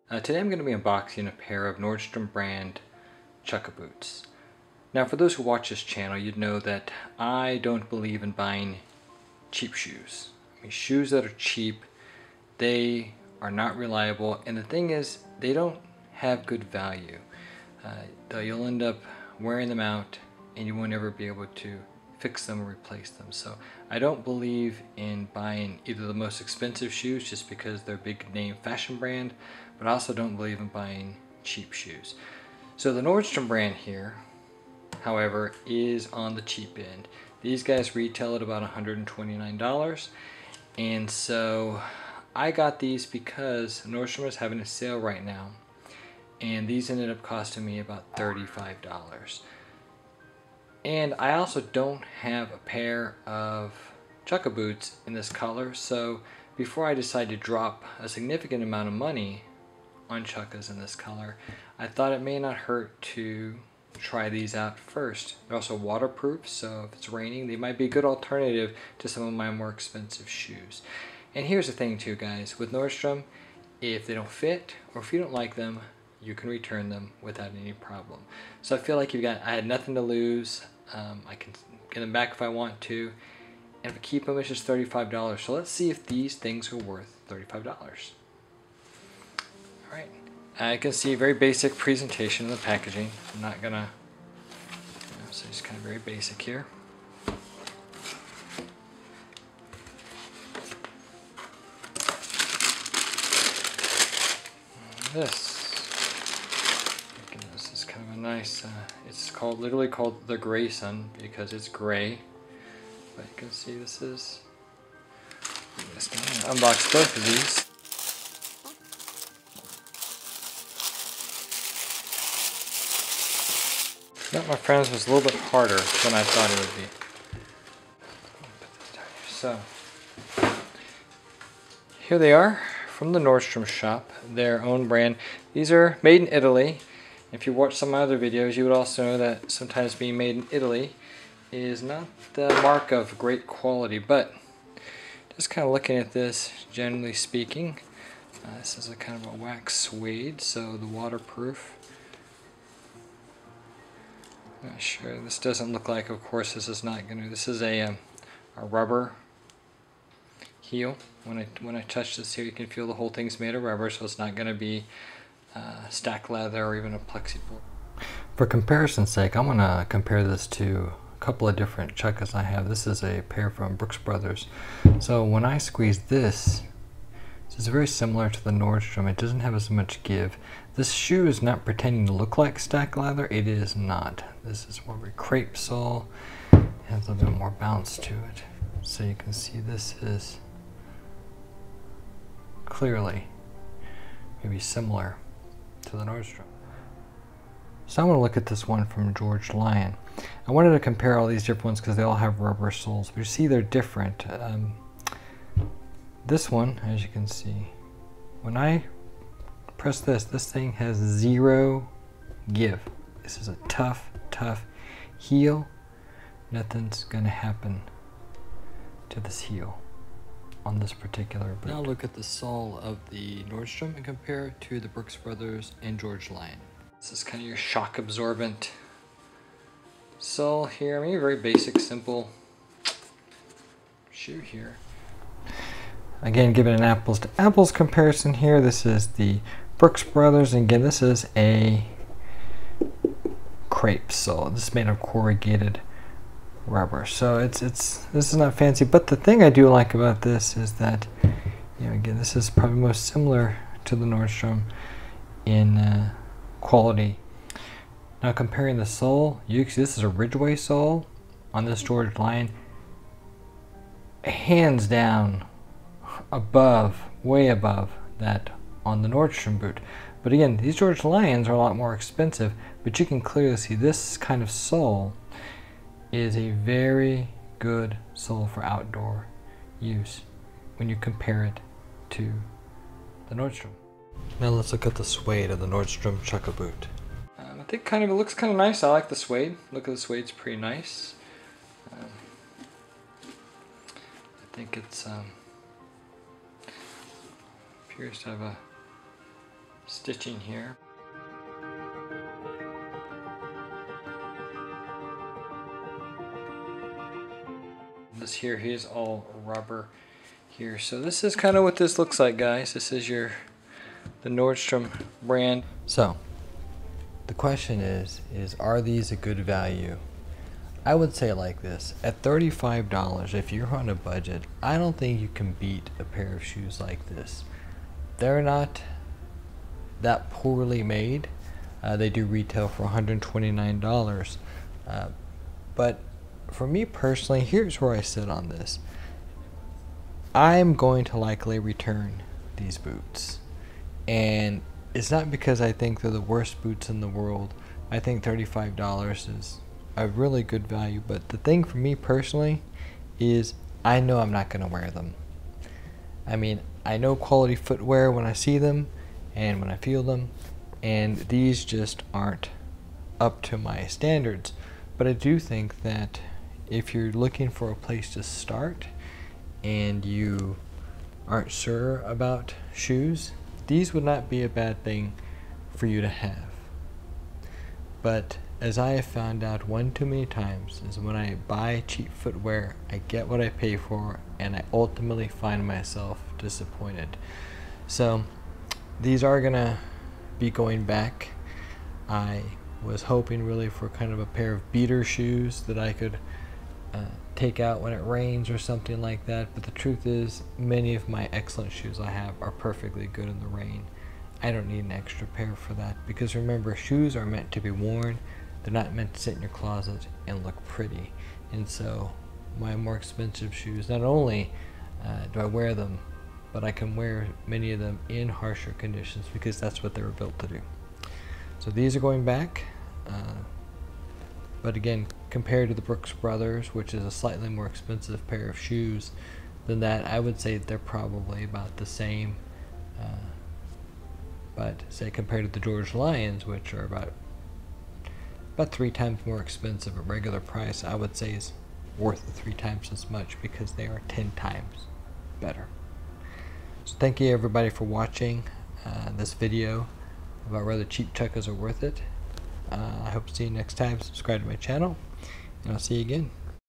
Today I'm going to be unboxing a pair of Nordstrom brand Chukka boots. Now for those who watch this channel, you'd know that I don't believe in buying cheap shoes. I mean, shoes that are cheap, they are not reliable, and the thing is, they don't have good value. You'll end up wearing them out and you won't ever be able to fix them or replace them. So I don't believe in buying either the most expensive shoes just because they're a big name fashion brand, but I also don't believe in buying cheap shoes. So the Nordstrom brand here, however, is on the cheap end. These guys retail at about $129, and so I got these because Nordstrom is having a sale right now, and these ended up costing me about $35. And I also don't have a pair of Chukka boots in this color, so before I decide to drop a significant amount of money on Chukkas in this color, I thought it may not hurt to try these out first. They're also waterproof, so if it's raining, they might be a good alternative to some of my more expensive shoes. And here's the thing too, guys, with Nordstrom, if they don't fit or if you don't like them, you can return them without any problem. So I feel like I had nothing to lose. I can get them back if I want to, and if I keep them, it's just $35. So let's see if these things are worth $35. Alright, I can see a very basic presentation of the packaging. I'm not gonna, so it's kind of very basic here. This is kind of a nice, it's literally called the Grayson because it's gray. But you can see this is, unbox both of these. That, my friends, was a little bit harder than I thought it would be. So, here they are from the Nordstrom shop, their own brand. These are made in Italy. If you watch some of my other videos, you would also know that sometimes being made in Italy is not the mark of great quality, but just kind of looking at this, generally speaking, this is a kind of a wax suede, so the waterproof. Not sure, this doesn't look like, of course, this is not going to, this is a rubber heel. When I touch this here, you can feel the whole thing's made of rubber, so it's not going to be stack leather or even a plexiboard. For comparison's sake, I'm going to compare this to a couple of different Chukkas I have. This is a pair from Brooks Brothers. So when I squeeze this is very similar to the Nordstrom. It doesn't have as much give. This shoe is not pretending to look like stack leather. It is not. This is more of a crepe sole. It has a little bit more bounce to it. So you can see this is clearly maybe similar to the Nordstrom. So I'm going to look at this one from George Lyons. I wanted to compare all these different ones because they all have rubber soles, but you see they're different. This one, as you can see, when I press this thing has zero give. This is a tough heel. Nothing's going to happen to this heel on this particular boot. Now look at the sole of the Nordstrom and compare it to the Brooks Brothers and George Lyons. This is kind of your shock absorbent sole here. I mean, a very basic, simple shoe here. Again, giving an apples to apples comparison here. This is the Brooks Brothers, and again, this is a crepe sole. This is made of corrugated rubber, so this is not fancy. But the thing I do like about this is that, you know, again, this is probably most similar to the Nordstrom in quality. Now comparing the sole, you can see this is a Ridgeway sole on this George Lyons, hands down above, way above that on the Nordstrom boot. But again, these George Lyons are a lot more expensive, but you can clearly see this kind of sole is a very good sole for outdoor use when you compare it to the Nordstrom. Now let's look at the suede of the Nordstrom Chukka Boot. I think it looks kind of nice. I like the suede. Look at the suede's pretty nice. I think it's appears to have a stitching here. This here is all rubber here. So this is kind of what this looks like, guys. This is the Nordstrom brand. So the question is are these a good value? I would say like this, at $35, if you're on a budget, I don't think you can beat a pair of shoes like this. They're not that poorly made. They do retail for $129. But for me personally, here's where I sit on this. I'm going to likely return these boots. And it's not because I think they're the worst boots in the world. I think $35 is a really good value, but the thing for me personally is I know I'm not going to wear them. I mean, I know quality footwear when I see them and when I feel them, and these just aren't up to my standards. But I do think that if you're looking for a place to start and you aren't sure about shoes, these would not be a bad thing for you to have. But as I have found out one too many times, is when I buy cheap footwear, I get what I pay for, and I ultimately find myself disappointed. So these are gonna be going back. I was hoping really for kind of a pair of beater shoes that I could take out when it rains or something like that, but the truth is many of my excellent shoes I have are perfectly good in the rain. I don't need an extra pair for that, because remember, shoes are meant to be worn. They're not meant to sit in your closet and look pretty. And so my more expensive shoes, not only do I wear them, but I can wear many of them in harsher conditions because that's what they were built to do. So these are going back. But again, compared to the Brooks Brothers, which is a slightly more expensive pair of shoes than that, I would say they're probably about the same. But say compared to the George Lyons, which are about 3 times more expensive at regular price, I would say is worth 3 times as much because they are 10 times better. So thank you everybody for watching this video about whether cheap chukkas are worth it. I hope to see you next time. Subscribe to my channel, and I'll see you again.